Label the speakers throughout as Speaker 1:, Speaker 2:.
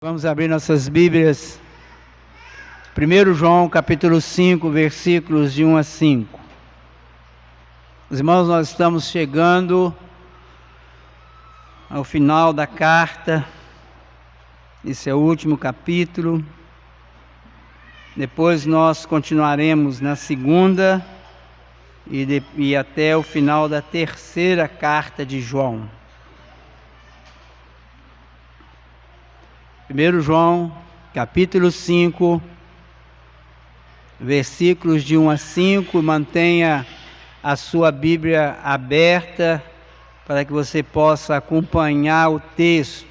Speaker 1: Vamos abrir nossas Bíblias, 1 João capítulo 5, versículos de 1 a 5. Os irmãos, nós estamos chegando ao final da carta. Esse é o último capítulo. Depois nós continuaremos na segunda e até o final da terceira carta de João. 1 João, capítulo 5, versículos de 1 a 5. Mantenha a sua Bíblia aberta para que você possa acompanhar o texto.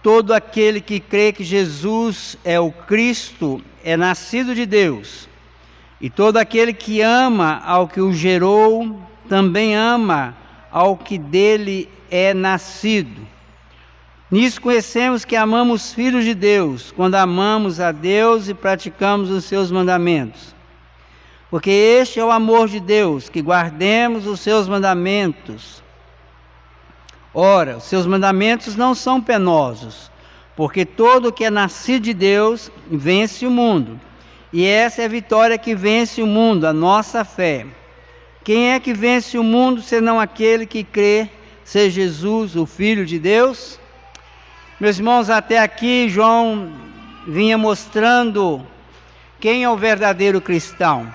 Speaker 1: Todo aquele que crê que Jesus é o Cristo é nascido de Deus. E todo aquele que ama ao que o gerou, também ama ao que dele é nascido. Nisso conhecemos que amamos filhos de Deus, quando amamos a Deus e praticamos os seus mandamentos. Porque este é o amor de Deus, que guardemos os seus mandamentos. Ora, os seus mandamentos não são penosos, porque todo o que é nascido de Deus vence o mundo. E essa é a vitória que vence o mundo, a nossa fé. Quem é que vence o mundo, senão aquele que crê ser Jesus, o Filho de Deus? Meus irmãos, até aqui João vinha mostrando quem é o verdadeiro cristão.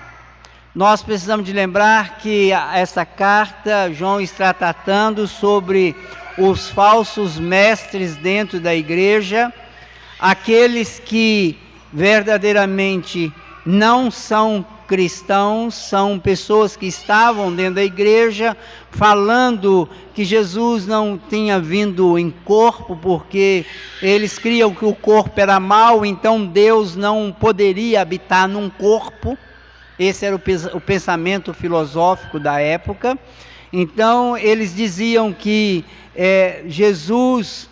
Speaker 1: Nós precisamos de lembrar que essa carta, João está tratando sobre os falsos mestres dentro da igreja, aqueles que verdadeiramente não são cristãos, são pessoas que estavam dentro da igreja falando que Jesus não tinha vindo em corpo, porque eles criam que o corpo era mau, então Deus não poderia habitar num corpo. Esse era o pensamento filosófico da época. Então eles diziam que Jesus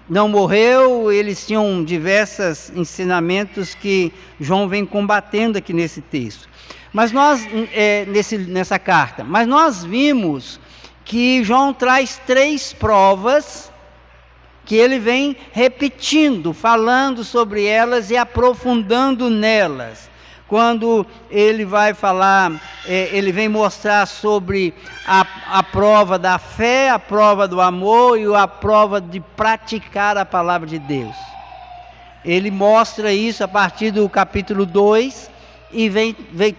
Speaker 1: não morreu. Eles tinham diversos ensinamentos que João vem combatendo aqui nesse texto. Mas nós, nessa carta, mas nós vimos que João traz 3 provas que ele vem repetindo, falando sobre elas e aprofundando nelas. Quando ele vai falar, ele vem mostrar sobre a prova da fé, a prova do amor e a prova de praticar a palavra de Deus. Ele mostra isso a partir do capítulo 2 e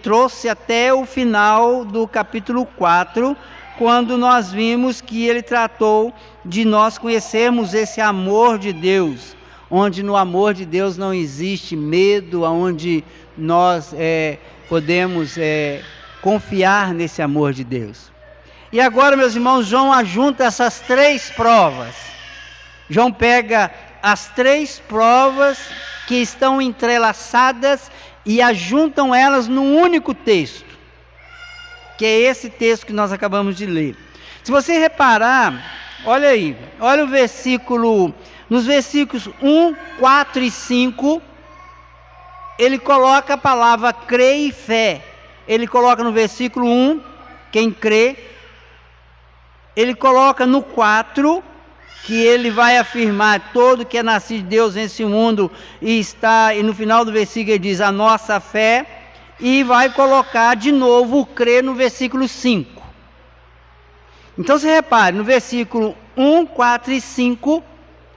Speaker 1: trouxe até o final do capítulo 4, quando nós vimos que ele tratou de nós conhecermos esse amor de Deus, onde no amor de Deus não existe medo, onde nós podemos confiar nesse amor de Deus. E agora, meus irmãos, João ajunta essas 3 provas. João pega as 3 provas que estão entrelaçadas e ajuntam elas num único texto, que é esse texto que nós acabamos de ler. Se você reparar, olha aí, olha o versículo, nos versículos 1, 4 e 5, ele coloca a palavra crer e fé. Ele coloca no versículo 1, quem crê. Ele coloca no 4, que ele vai afirmar todo que é nascido de Deus nesse mundo, e no final do versículo ele diz a nossa fé, e vai colocar de novo o crer no versículo 5. Então você repare, no versículo 1, 4 e 5,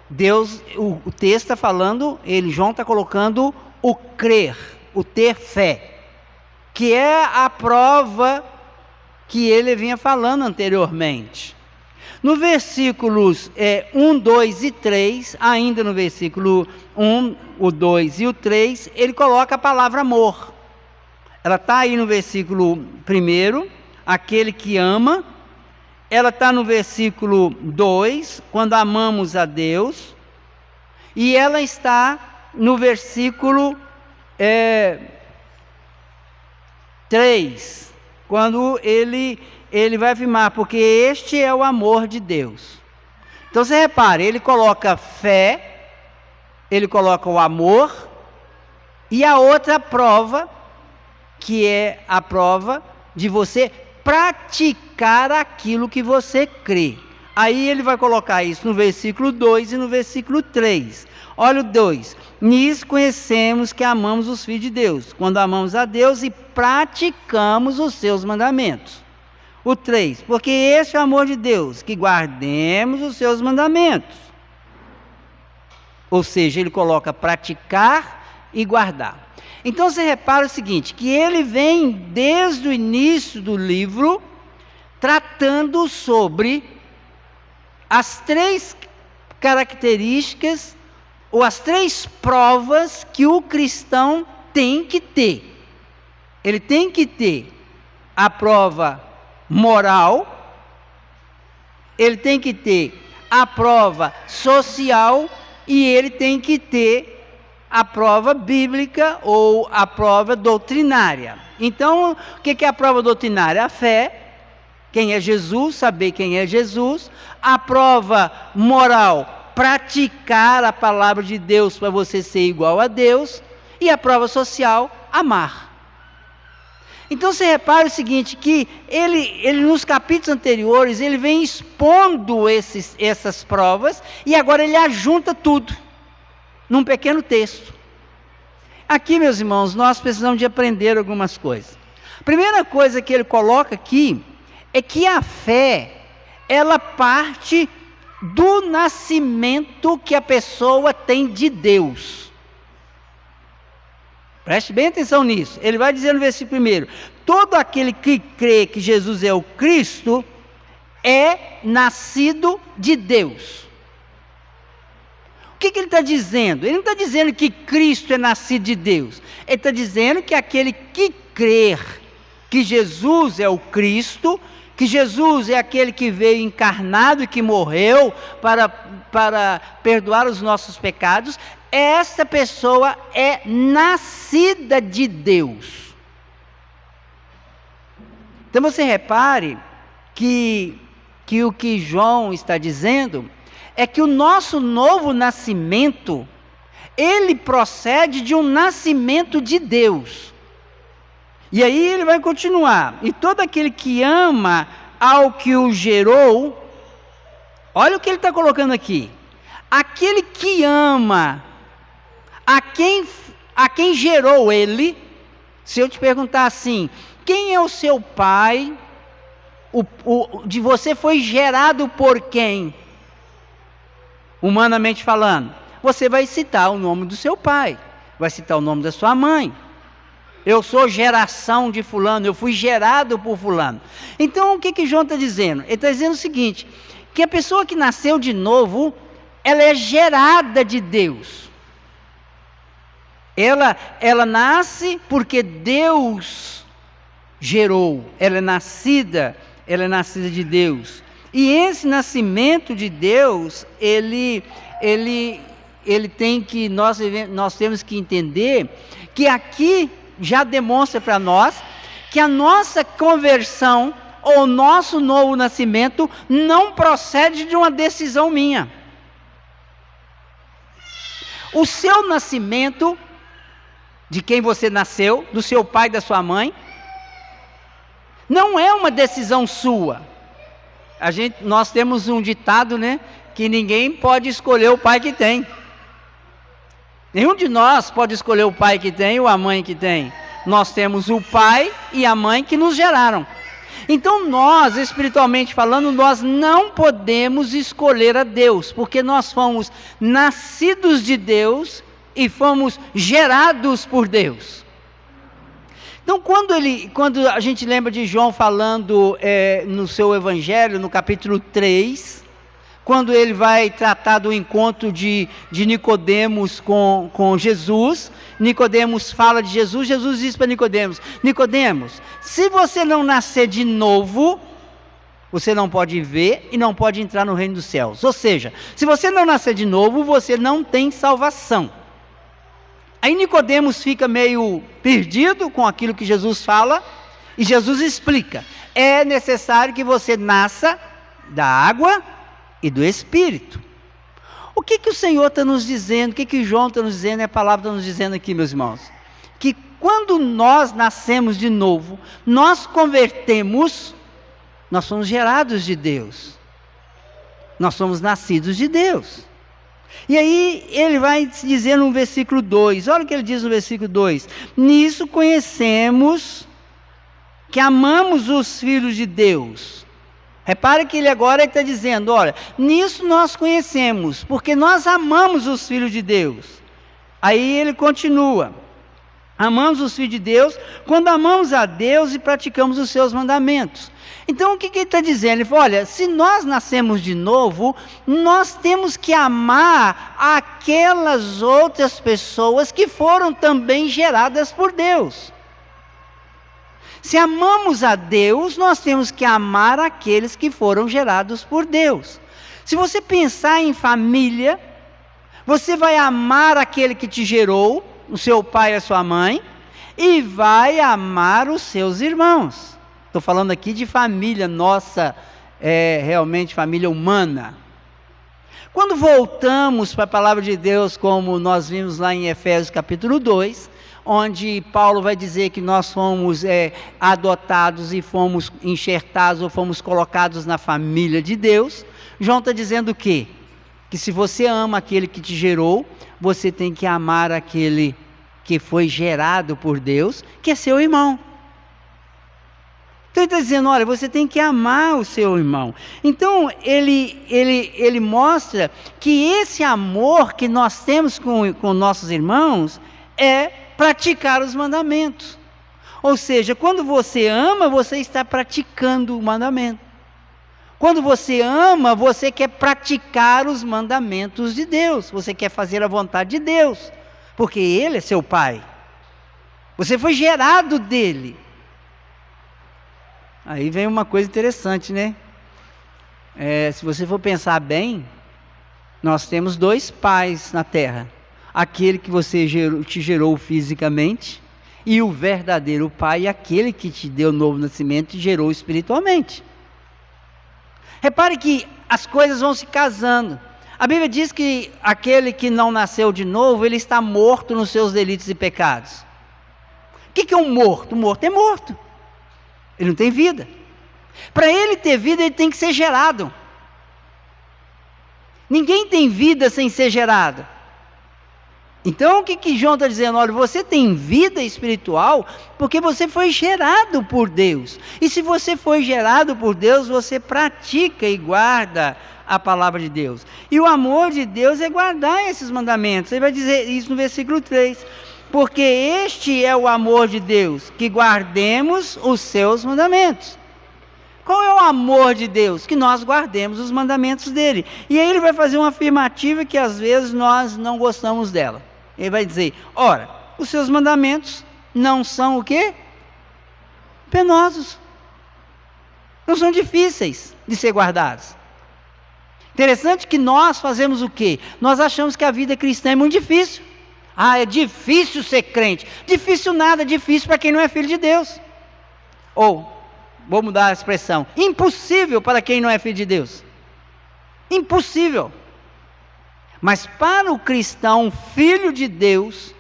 Speaker 1: Deus, o texto está falando, João está colocando o crer, o ter fé, que é a prova que ele vinha falando anteriormente. No versículos 1, 2 e 3, ainda no versículo 1, o 2 e o 3, ele coloca a palavra amor. Ela está aí no versículo 1, aquele que ama. Ela está no versículo 2, quando amamos a Deus. E ela está no versículo 3, quando ele vai afirmar, porque este é o amor de Deus. Então você repare, ele coloca fé, ele coloca o amor, e a outra prova, que é a prova de você praticar aquilo que você crê. Aí ele vai colocar isso no versículo 2 e no versículo 3. Olha o 2. Nisso conhecemos que amamos os filhos de Deus, quando amamos a Deus e praticamos os seus mandamentos. O 3. Porque esse é o amor de Deus, que guardemos os seus mandamentos. Ou seja, ele coloca praticar e guardar. Então você repara o seguinte, que ele vem desde o início do livro tratando sobre as 3 características ou as 3 provas que o cristão tem que ter. Ele tem que ter a prova moral, ele tem que ter a prova social e ele tem que ter a prova bíblica ou a prova doutrinária. Então, o que é a prova doutrinária? A fé, quem é Jesus, saber quem é Jesus. A prova moral, praticar a palavra de Deus para você ser igual a Deus. E a prova social, amar. Então você repara o seguinte, que ele nos capítulos anteriores, ele vem expondo essas provas, e agora ele ajunta tudo num pequeno texto. Aqui, meus irmãos, nós precisamos de aprender algumas coisas. A primeira coisa que ele coloca aqui é que a fé, ela parte do nascimento que a pessoa tem de Deus. Preste bem atenção nisso. Ele vai dizer no versículo 1: todo aquele que crê que Jesus é o Cristo é nascido de Deus. O que ele está dizendo? Ele não está dizendo que Cristo é nascido de Deus. Ele está dizendo que aquele que crer que Jesus é o Cristo, que Jesus é aquele que veio encarnado e que morreu para perdoar os nossos pecados, essa pessoa é nascida de Deus. Então você repare que o que João está dizendo é que o nosso novo nascimento, ele procede de um nascimento de Deus. E aí ele vai continuar: e todo aquele que ama ao que o gerou, olha o que ele está colocando aqui, aquele que ama a quem gerou ele. Se eu te perguntar assim, quem é o seu pai, de você foi gerado por quem? Humanamente falando, você vai citar o nome do seu pai, vai citar o nome da sua mãe. Eu sou geração de fulano, eu fui gerado por fulano. Então o que João está dizendo? Ele está dizendo o seguinte, que a pessoa que nasceu de novo, ela é gerada de Deus. Ela nasce porque Deus gerou, ela é nascida de Deus. E esse nascimento de Deus, ele tem que, nós temos que entender que aqui já demonstra para nós que a nossa conversão ou o nosso novo nascimento não procede de uma decisão minha. O seu nascimento, de quem você nasceu, do seu pai e da sua mãe, não é uma decisão sua. Nós temos um ditado, né? Que ninguém pode escolher o pai que tem. Nenhum de nós pode escolher o pai que tem ou a mãe que tem. Nós temos o pai e a mãe que nos geraram. Então nós, espiritualmente falando, nós não podemos escolher a Deus, porque nós fomos nascidos de Deus e fomos gerados por Deus. Então quando a gente lembra de João falando no seu evangelho, no capítulo 3, quando ele vai tratar do encontro de Nicodemos com Jesus, Nicodemos fala de Jesus, Jesus diz para Nicodemos: Nicodemos, se você não nascer de novo, você não pode ver e não pode entrar no reino dos céus. Ou seja, se você não nascer de novo, você não tem salvação. Aí Nicodemos fica meio perdido com aquilo que Jesus fala, e Jesus explica: é necessário que você nasça da água e do Espírito. O que o Senhor está nos dizendo, o que João está nos dizendo, e a palavra está nos dizendo aqui, meus irmãos? Que quando nós nascemos de novo, nós convertemos, nós somos gerados de Deus. Nós somos nascidos de Deus. E aí ele vai dizer no versículo 2, olha o que ele diz no versículo 2: nisso conhecemos que amamos os filhos de Deus. Repare que ele agora está dizendo, olha, nisso nós conhecemos, porque nós amamos os filhos de Deus. Aí ele continua: amamos os filhos de Deus quando amamos a Deus e praticamos os seus mandamentos. Então o que ele está dizendo? Ele fala, olha, se nós nascemos de novo, nós temos que amar aquelas outras pessoas que foram também geradas por Deus. Se amamos a Deus, nós temos que amar aqueles que foram gerados por Deus. Se você pensar em família, você vai amar aquele que te gerou, o seu pai e a sua mãe, e vai amar os seus irmãos. Estou falando aqui de família nossa, realmente família humana. Quando voltamos para a palavra de Deus, como nós vimos lá em Efésios capítulo 2, onde Paulo vai dizer que nós fomos adotados e fomos enxertados ou fomos colocados na família de Deus, João está dizendo o quê? Que se você ama aquele que te gerou, você tem que amar aquele que foi gerado por Deus, que é seu irmão. Então ele está dizendo, olha, você tem que amar o seu irmão. Então ele mostra que esse amor que nós temos com nossos irmãos é praticar os mandamentos. Ou seja, quando você ama, você está praticando o mandamento. Quando você ama, você quer praticar os mandamentos de Deus. Você quer fazer a vontade de Deus, porque Ele é seu Pai. Você foi gerado dele. Aí vem uma coisa interessante, né? Se você for pensar bem, nós temos dois pais na terra. Aquele que te gerou fisicamente, e o verdadeiro pai, aquele que te deu novo nascimento e gerou espiritualmente. Repare que as coisas vão se casando. A Bíblia diz que aquele que não nasceu de novo, ele está morto nos seus delitos e pecados. O que é um morto? Um morto é morto. Ele não tem vida. Para ele ter vida, ele tem que ser gerado. Ninguém tem vida sem ser gerado. Então o que João está dizendo? Olha, você tem vida espiritual porque você foi gerado por Deus. E se você foi gerado por Deus, você pratica e guarda a palavra de Deus. E o amor de Deus é guardar esses mandamentos. Ele vai dizer isso no versículo 3. Porque este é o amor de Deus, que guardemos os seus mandamentos. Qual é o amor de Deus? Que nós guardemos os mandamentos dele. E aí ele vai fazer uma afirmativa que às vezes nós não gostamos dela. Ele vai dizer, ora, os seus mandamentos não são o quê? Penosos. Não são difíceis de ser guardados. Interessante que nós fazemos o quê? Nós achamos que a vida cristã é muito difícil. É difícil ser crente. Difícil nada, difícil para quem não é filho de Deus. Ou, vou mudar a expressão, impossível para quem não é filho de Deus. Impossível. Mas para o cristão, filho de Deus,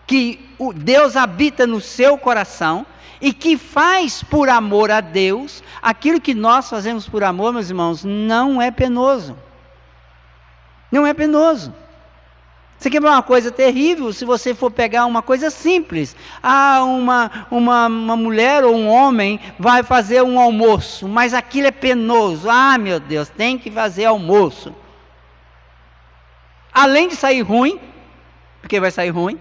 Speaker 1: que Deus habita no seu coração, e que faz por amor a Deus, aquilo que nós fazemos por amor, meus irmãos, não é penoso. Não é penoso. Você quer ver uma coisa terrível se você for pegar uma coisa simples. Uma mulher ou um homem vai fazer um almoço, mas aquilo é penoso. Meu Deus, tem que fazer almoço. Além de sair ruim, porque vai sair ruim,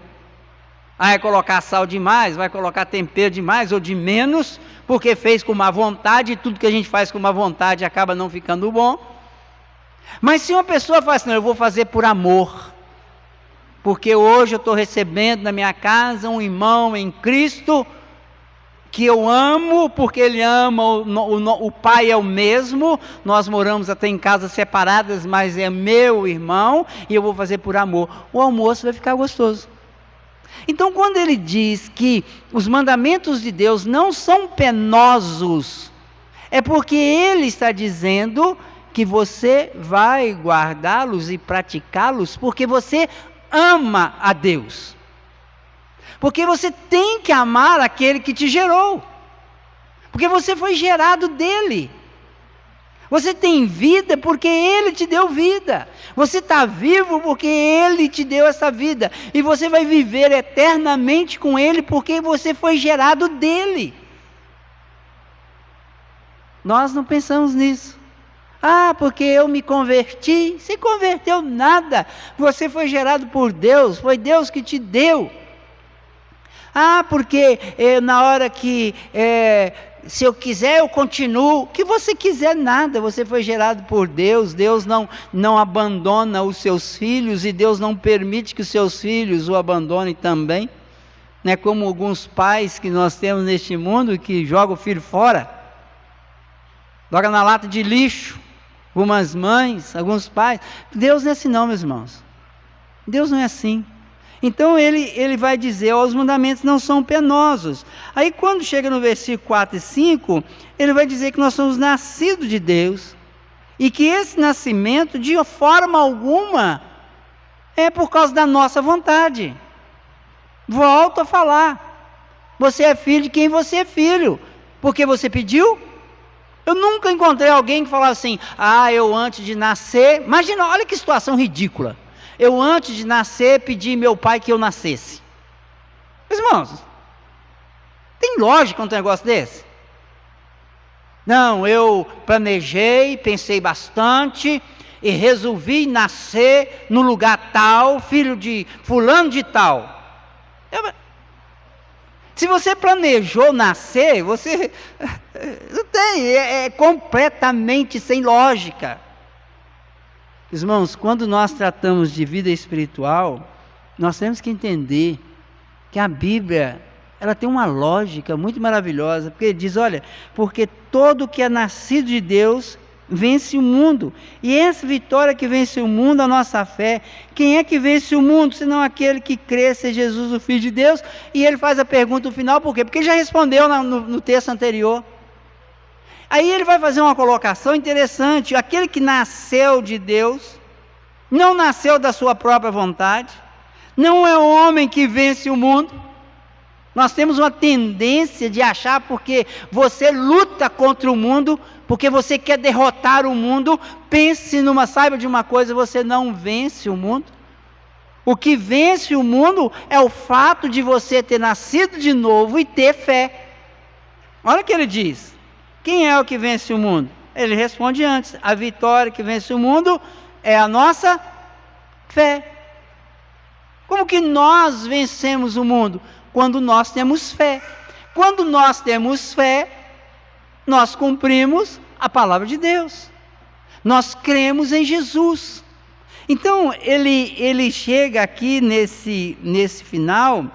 Speaker 1: vai colocar sal demais, vai colocar tempero demais ou de menos, porque fez com má vontade, e tudo que a gente faz com má vontade acaba não ficando bom. Mas se uma pessoa fala assim, eu vou fazer por amor, porque hoje eu estou recebendo na minha casa um irmão em Cristo, que eu amo, porque ele ama, o pai é o mesmo, nós moramos até em casas separadas, mas é meu irmão, e eu vou fazer por amor. O almoço vai ficar gostoso. Então quando ele diz que os mandamentos de Deus não são penosos, é porque ele está dizendo que você vai guardá-los e praticá-los, porque você ama a Deus. Porque você tem que amar aquele que te gerou. Porque você foi gerado dele. Você tem vida porque Ele te deu vida. Você está vivo porque Ele te deu essa vida. E você vai viver eternamente com Ele porque você foi gerado dEle. Nós não pensamos nisso. Ah, porque eu me converti. Se converteu nada. Você foi gerado por Deus. Foi Deus que te deu. Ah, porque na hora que... se eu quiser, eu continuo. O que você quiser, nada. Você foi gerado por Deus. Deus não abandona os seus filhos. E Deus não permite que os seus filhos o abandonem também. Não é como alguns pais que nós temos neste mundo que jogam o filho fora. Joga na lata de lixo. Algumas mães, alguns pais. Deus não é assim não, meus irmãos. Deus não é assim. Então ele vai dizer, os mandamentos não são penosos. Aí quando chega no versículo 4 e 5, ele vai dizer que nós somos nascidos de Deus. E que esse nascimento, de forma alguma, é por causa da nossa vontade. Volto a falar. Você é filho de quem você é filho. Porque você pediu? Eu nunca encontrei alguém que falava assim, eu antes de nascer... Imagina, olha que situação ridícula. Eu antes de nascer pedi meu pai que eu nascesse. Meus irmãos, tem lógica um negócio desse? Não, eu planejei, pensei bastante e resolvi nascer no lugar tal, filho de fulano de tal. Se você planejou nascer, você não tem, é completamente sem lógica. Irmãos, quando nós tratamos de vida espiritual, nós temos que entender que a Bíblia, ela tem uma lógica muito maravilhosa, porque ele diz, olha, porque todo que é nascido de Deus vence o mundo, e essa vitória que vence o mundo, a nossa fé. Quem é que vence o mundo, senão aquele que crê ser Jesus o Filho de Deus? E ele faz a pergunta no final, por quê? Porque ele já respondeu no texto anterior. Aí ele vai fazer uma colocação interessante, aquele que nasceu de Deus, não nasceu da sua própria vontade, não é o homem que vence o mundo. Nós temos uma tendência de achar porque você luta contra o mundo, porque você quer derrotar o mundo, saiba de uma coisa, você não vence o mundo. O que vence o mundo é o fato de você ter nascido de novo e ter fé. Olha o que ele diz. Quem é o que vence o mundo? Ele responde antes, a vitória que vence o mundo é a nossa fé. Como que nós vencemos o mundo? Quando nós temos fé. Quando nós temos fé, nós cumprimos a palavra de Deus. Nós cremos em Jesus. Então, ele chega aqui nesse final,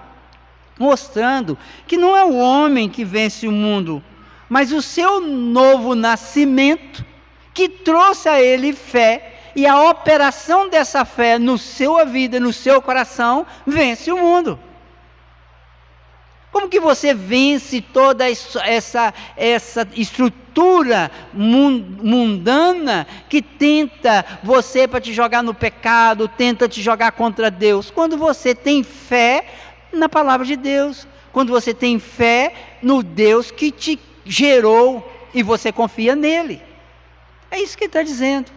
Speaker 1: mostrando que não é o homem que vence o mundo, mas o seu novo nascimento, que trouxe a ele fé, e a operação dessa fé na sua vida, no seu coração, vence o mundo. Como que você vence toda essa estrutura mundana que tenta você para te jogar no pecado, tenta te jogar contra Deus? Quando você tem fé na palavra de Deus, quando você tem fé no Deus que te gerou e você confia nele. É isso que ele está dizendo.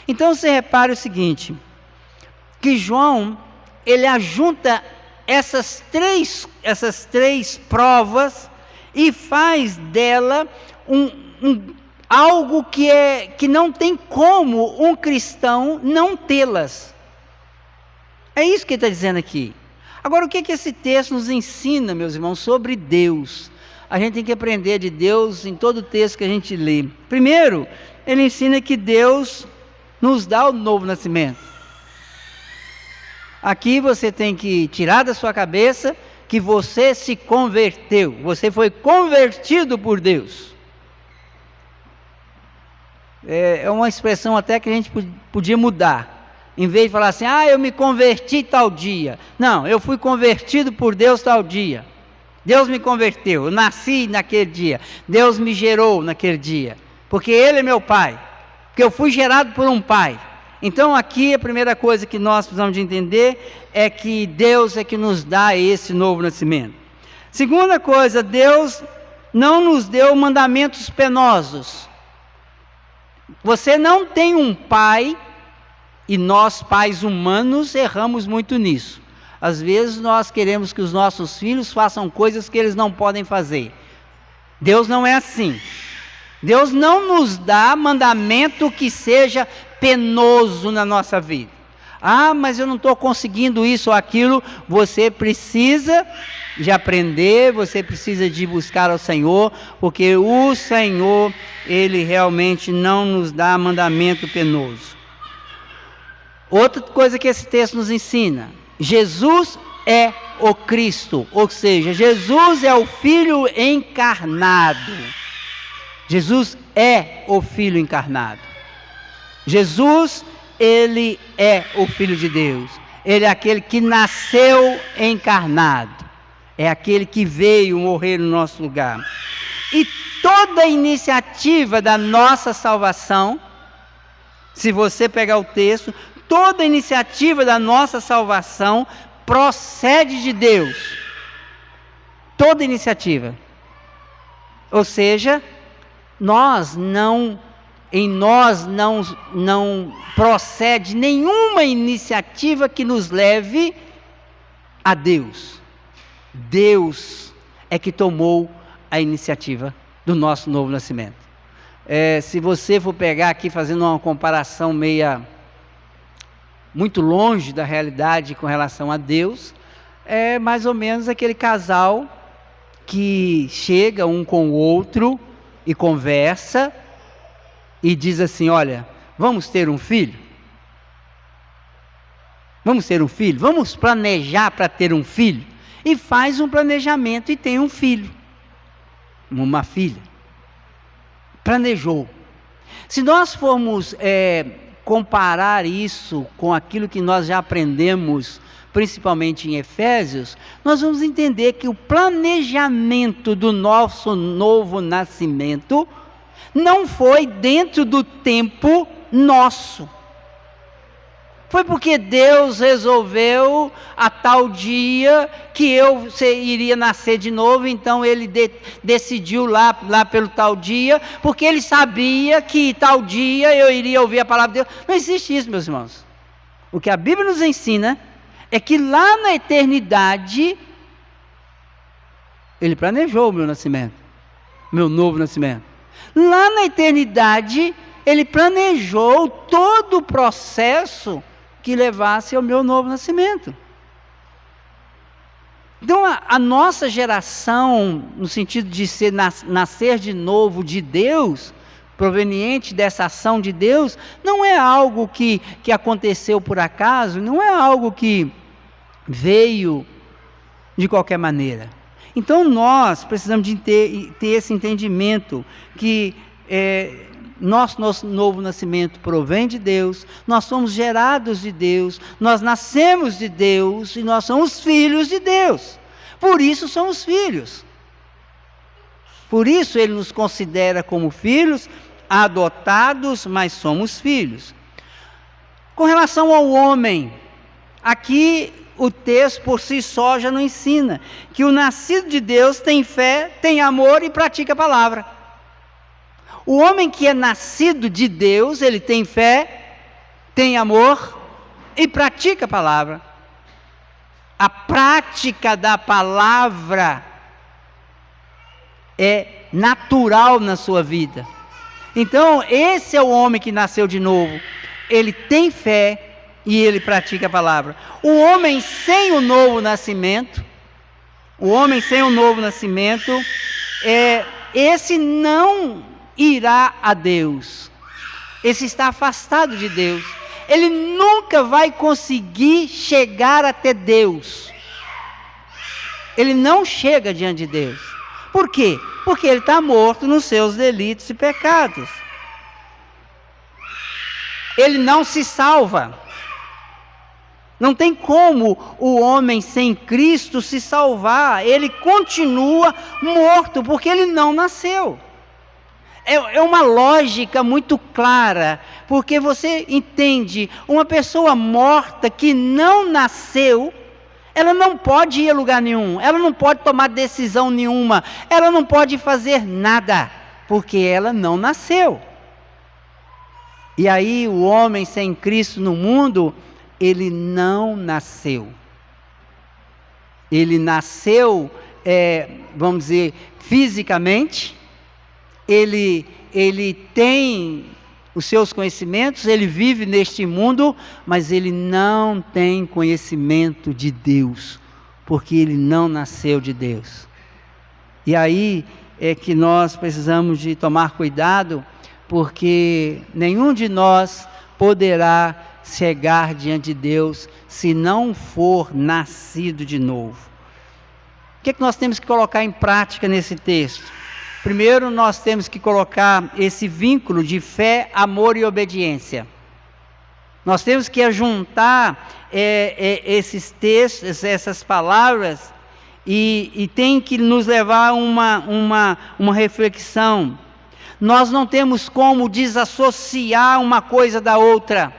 Speaker 1: Então você repare o seguinte, que João, ele ajunta essas três provas e faz dela algo que não tem como um cristão não tê-las. É isso que ele está dizendo aqui. Agora, o que esse texto nos ensina, meus irmãos, sobre Deus? A gente tem que aprender de Deus em todo o texto que a gente lê. Primeiro, ele ensina que Deus nos dá o novo nascimento. Aqui você tem que tirar da sua cabeça que você se converteu, você foi convertido por Deus. É uma expressão até que a gente podia mudar. Em vez de falar assim, eu me converti tal dia. Não, eu fui convertido por Deus tal dia. Deus me converteu, eu nasci naquele dia. Deus me gerou naquele dia. Porque Ele é meu Pai. Porque eu fui gerado por um Pai. Então aqui a primeira coisa que nós precisamos de entender é que Deus é que nos dá esse novo nascimento. Segunda coisa, Deus não nos deu mandamentos penosos. Você não tem um pai, e nós, pais humanos, erramos muito nisso. Às vezes nós queremos que os nossos filhos façam coisas que eles não podem fazer. Deus não é assim. Deus não nos dá mandamento que seja penoso na nossa vida. Ah, mas eu não estou conseguindo isso ou aquilo. Você precisa de aprender, você precisa de buscar ao Senhor, porque o Senhor, Ele realmente não nos dá mandamento penoso. Outra coisa que esse texto nos ensina: Jesus é o Cristo, ou seja, Jesus é o Filho encarnado. Jesus é o Filho encarnado. Jesus, Ele é o Filho de Deus. Ele é aquele que nasceu encarnado. É aquele que veio morrer no nosso lugar. E toda a iniciativa da nossa salvação, se você pegar o texto, toda a iniciativa da nossa salvação procede de Deus. Toda iniciativa. Ou seja, em nós não procede nenhuma iniciativa que nos leve a Deus. Deus é que tomou a iniciativa do nosso novo nascimento. Se você for pegar aqui fazendo uma comparação muito longe da realidade com relação a Deus, é mais ou menos aquele casal que chega um com o outro e conversa e diz assim: olha, vamos ter um filho? Vamos ter um filho? Vamos planejar para ter um filho? E faz um planejamento e tem um filho, uma filha. Planejou. Se nós formos comparar isso com aquilo que nós já aprendemos, principalmente em Efésios, nós vamos entender que o planejamento do nosso novo nascimento não foi dentro do tempo nosso. Foi porque Deus resolveu a tal dia que eu iria nascer de novo, então Ele decidiu lá pelo tal dia, porque Ele sabia que tal dia eu iria ouvir a palavra de Deus. Não existe isso, meus irmãos. O que a Bíblia nos ensina é que lá na eternidade, Ele planejou o meu nascimento, meu novo nascimento. Lá na eternidade, Ele planejou todo o processo que levasse ao meu novo nascimento. Então a nossa geração, no sentido de nascer de novo de Deus, proveniente dessa ação de Deus, não é algo que aconteceu por acaso, não é algo que veio de qualquer maneira. Então nós precisamos de ter esse entendimento que nosso novo nascimento provém de Deus, nós somos gerados de Deus, nós nascemos de Deus e nós somos filhos de Deus. Por isso somos filhos. Por isso Ele nos considera como filhos, adotados, mas somos filhos. Com relação ao homem, aqui o texto por si só já nos ensina que o nascido de Deus tem fé, tem amor e pratica a palavra. O homem que é nascido de Deus, ele tem fé, tem amor e pratica a palavra. A prática da palavra é natural na sua vida. Então, esse é o homem que nasceu de novo. Ele tem fé e ele pratica a palavra. O homem sem o novo nascimento, esse não irá a Deus. Esse está afastado de Deus. Ele nunca vai conseguir chegar até Deus. Ele não chega diante de Deus. Por quê? Porque ele está morto nos seus delitos e pecados. Ele não se salva. Não tem como o homem sem Cristo se salvar. Ele continua morto, porque ele não nasceu. É uma lógica muito clara, porque você entende, uma pessoa morta que não nasceu, ela não pode ir a lugar nenhum, ela não pode tomar decisão nenhuma, ela não pode fazer nada, porque ela não nasceu. E aí o homem sem Cristo no mundo, ele não nasceu. Ele nasceu, vamos dizer, fisicamente, ele tem os seus conhecimentos, ele vive neste mundo, mas ele não tem conhecimento de Deus, porque ele não nasceu de Deus. E aí é que nós precisamos de tomar cuidado, porque nenhum de nós poderá chegar diante de Deus se não for nascido de novo. O que é que nós temos que colocar em prática nesse texto? Primeiro, nós temos que colocar esse vínculo de fé, amor e obediência. Nós temos que juntar esses textos, essas palavras, e tem que nos levar a uma reflexão. Nós não temos como desassociar uma coisa da outra.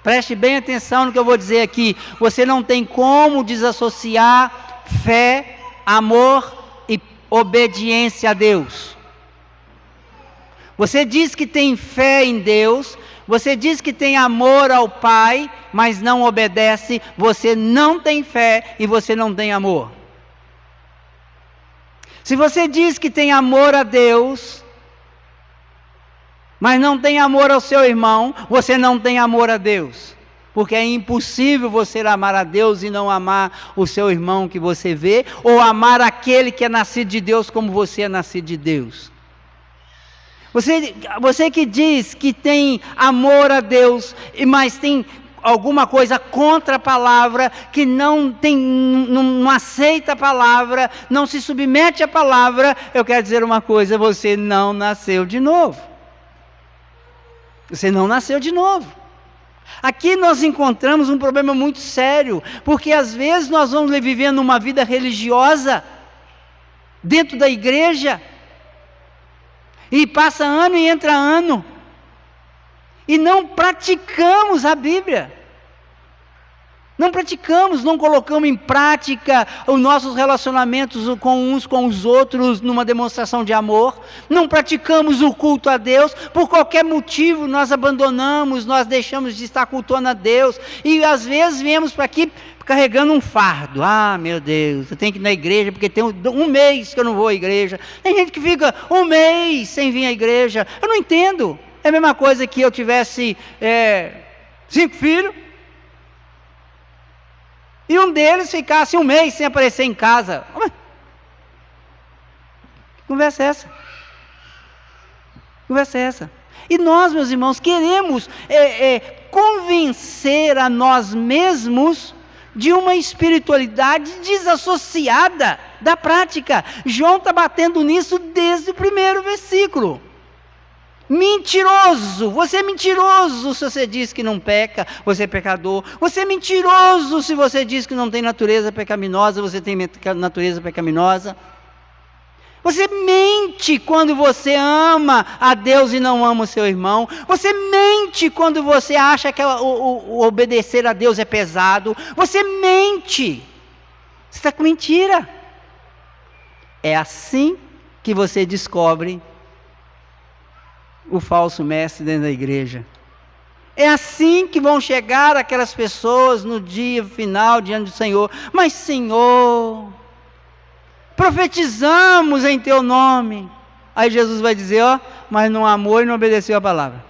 Speaker 1: Preste bem atenção no que eu vou dizer aqui. Você não tem como desassociar fé, amor e obediência a Deus. Você diz que tem fé em Deus, você diz que tem amor ao Pai, mas não obedece, você não tem fé e você não tem amor. Se você diz que tem amor a Deus, mas não tem amor ao seu irmão, você não tem amor a Deus. Porque é impossível você amar a Deus e não amar o seu irmão que você vê, ou amar aquele que é nascido de Deus como você é nascido de Deus. Você que diz que tem amor a Deus, mas tem alguma coisa contra a palavra, que não aceita a palavra, não se submete à palavra, eu quero dizer uma coisa: você não nasceu de novo. Você não nasceu de novo. Aqui nós encontramos um problema muito sério, porque às vezes nós vamos vivendo uma vida religiosa dentro da igreja, e passa ano e entra ano, e não praticamos a Bíblia. Não praticamos, não colocamos em prática os nossos relacionamentos com uns com os outros numa demonstração de amor. Não praticamos o culto a Deus. Por qualquer motivo nós abandonamos, nós deixamos de estar cultuando a Deus. E às vezes viemos para aqui carregando um fardo. Ah, meu Deus, eu tenho que ir na igreja porque tem um mês que eu não vou à igreja. Tem gente que fica um mês sem vir à igreja. Eu não entendo. É a mesma coisa que eu tivesse 5 filhos. E um deles ficasse um mês sem aparecer em casa. Que conversa é essa? Que conversa é essa? E nós, meus irmãos, queremos convencer a nós mesmos de uma espiritualidade desassociada da prática. João está batendo nisso desde o primeiro versículo. Mentiroso, você é mentiroso se você diz que não peca, você é pecador. Você é mentiroso se você diz que não tem natureza pecaminosa, você tem natureza pecaminosa. Você mente quando você ama a Deus e não ama o seu irmão. Você mente quando você acha que o obedecer a Deus é pesado. Você mente. Você está com mentira. É assim que você descobre o falso mestre dentro da igreja. É assim que vão chegar aquelas pessoas no dia final diante do Senhor. Mas Senhor, profetizamos em teu nome. Aí Jesus vai dizer, mas não amou e não obedeceu a palavra.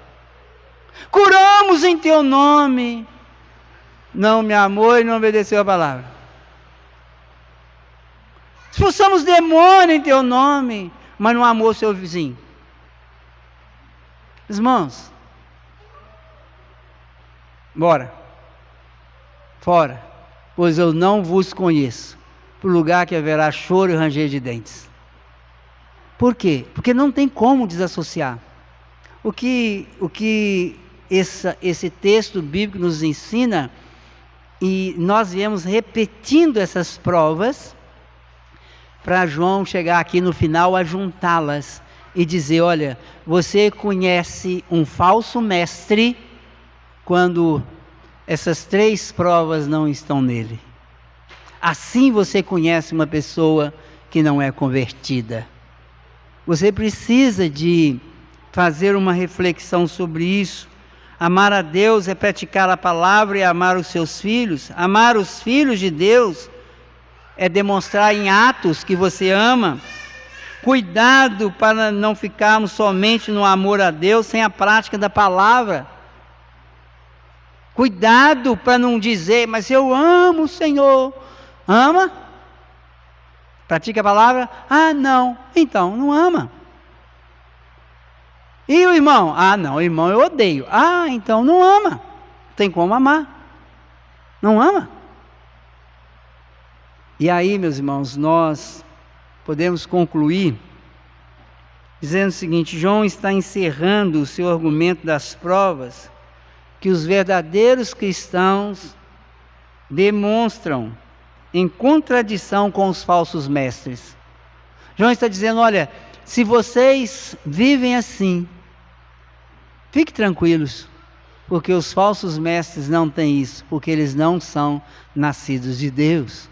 Speaker 1: Curamos em teu nome, não me amou e não obedeceu a palavra. Expulsamos demônio em teu nome, mas não amou o seu vizinho. Irmãos, bora, fora, pois eu não vos conheço, por lugar que haverá choro e ranger de dentes. Por quê? Porque não tem como desassociar. O que esse texto bíblico nos ensina, e nós viemos repetindo essas provas, para João chegar aqui no final a juntá-las, e dizer, olha, você conhece um falso mestre quando essas 3 provas não estão nele. Assim você conhece uma pessoa que não é convertida. Você precisa de fazer uma reflexão sobre isso. Amar a Deus é praticar a palavra e amar os seus filhos. Amar os filhos de Deus é demonstrar em atos que você ama. Cuidado para não ficarmos somente no amor a Deus sem a prática da palavra. Cuidado para não dizer, mas eu amo o Senhor. Ama? Pratica a palavra? Ah, não. Então, não ama. E o irmão? Ah, não, o irmão eu odeio. Ah, então não ama. Não tem como amar. Não ama. E aí, meus irmãos, nós podemos concluir dizendo o seguinte: João está encerrando o seu argumento das provas que os verdadeiros cristãos demonstram em contradição com os falsos mestres. João está dizendo: olha, se vocês vivem assim, fiquem tranquilos, porque os falsos mestres não têm isso, porque eles não são nascidos de Deus.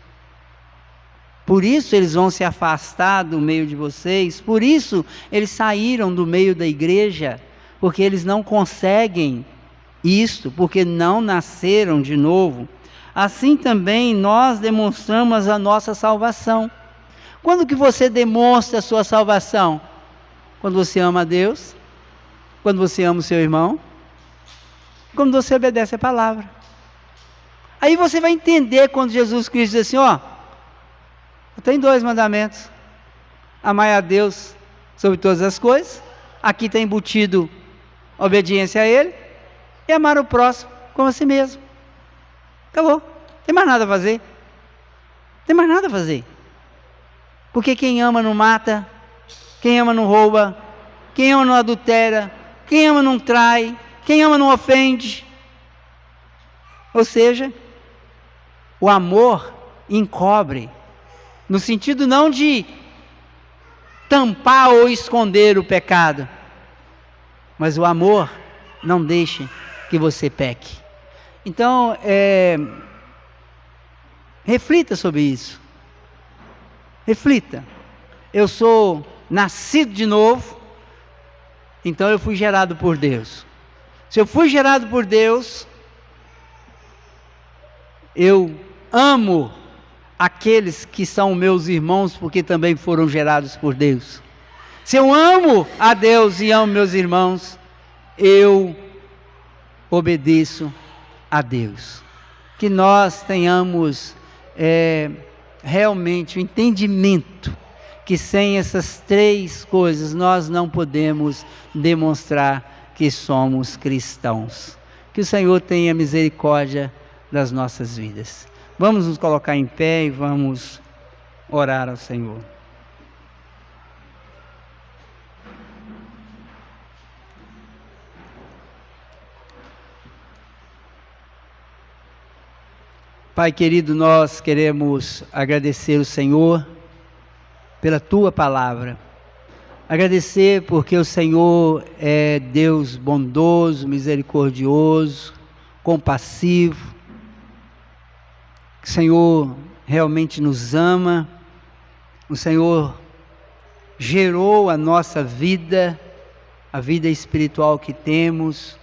Speaker 1: Por isso eles vão se afastar do meio de vocês, por isso eles saíram do meio da igreja, porque eles não conseguem isto, porque não nasceram de novo. Assim também nós demonstramos a nossa salvação. Quando que você demonstra a sua salvação? Quando você ama a Deus, quando você ama o seu irmão, quando você obedece a palavra. Aí você vai entender quando Jesus Cristo diz assim: ó, tem 2 mandamentos: amar a Deus sobre todas as coisas, aqui está embutido a obediência a Ele, e amar o próximo como a si mesmo. Acabou, não tem mais nada a fazer, não tem mais nada a fazer, porque quem ama não mata, quem ama não rouba, quem ama não adultera, quem ama não trai, quem ama não ofende. Ou seja, o amor encobre, no sentido não de tampar ou esconder o pecado, mas o amor não deixa que você peque. Então, reflita sobre isso. Reflita. Eu sou nascido de novo, então eu fui gerado por Deus. Se eu fui gerado por Deus, eu amo aqueles que são meus irmãos, porque também foram gerados por Deus. Se eu amo a Deus e amo meus irmãos, eu obedeço a Deus. Que nós tenhamos realmente o entendimento que sem essas 3 coisas nós não podemos demonstrar que somos cristãos. Que o Senhor tenha misericórdia das nossas vidas. Vamos nos colocar em pé e vamos orar ao Senhor. Pai querido, nós queremos agradecer o Senhor pela Tua palavra. Agradecer porque o Senhor é Deus bondoso, misericordioso, compassivo. O Senhor realmente nos ama. O Senhor gerou a nossa vida, a vida espiritual que temos,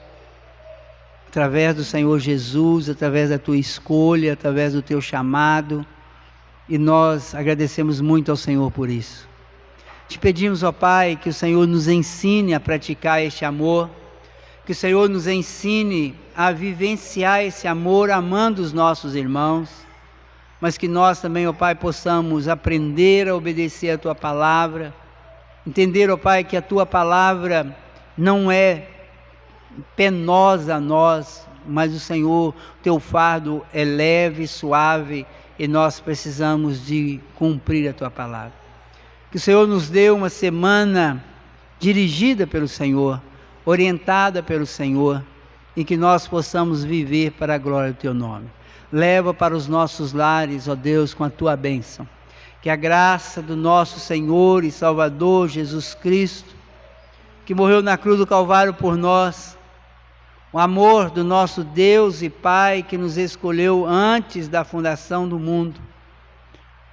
Speaker 1: através do Senhor Jesus, através da Tua escolha, através do Teu chamado, e nós agradecemos muito ao Senhor por isso. Te pedimos, ó Pai, que o Senhor nos ensine a praticar este amor, que o Senhor nos ensine a vivenciar esse amor amando os nossos irmãos, mas que nós também, ó Pai, possamos aprender a obedecer a Tua palavra, entender, ó Pai, que a Tua palavra não é penosa a nós, mas o Senhor, Teu fardo é leve, suave, e nós precisamos de cumprir a Tua palavra. Que o Senhor nos dê uma semana dirigida pelo Senhor, orientada pelo Senhor, e que nós possamos viver para a glória do Teu nome. Leva para os nossos lares, ó Deus, com a Tua bênção. Que a graça do nosso Senhor e Salvador Jesus Cristo, que morreu na cruz do Calvário por nós, o amor do nosso Deus e Pai que nos escolheu antes da fundação do mundo,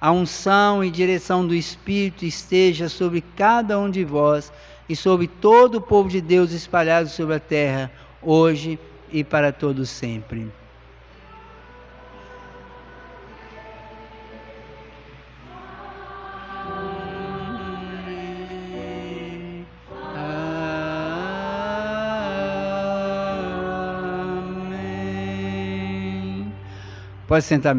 Speaker 1: a unção e direção do Espírito esteja sobre cada um de vós, e sobre todo o povo de Deus espalhado sobre a terra, hoje e para todos sempre. Amém. Pode sentar, meu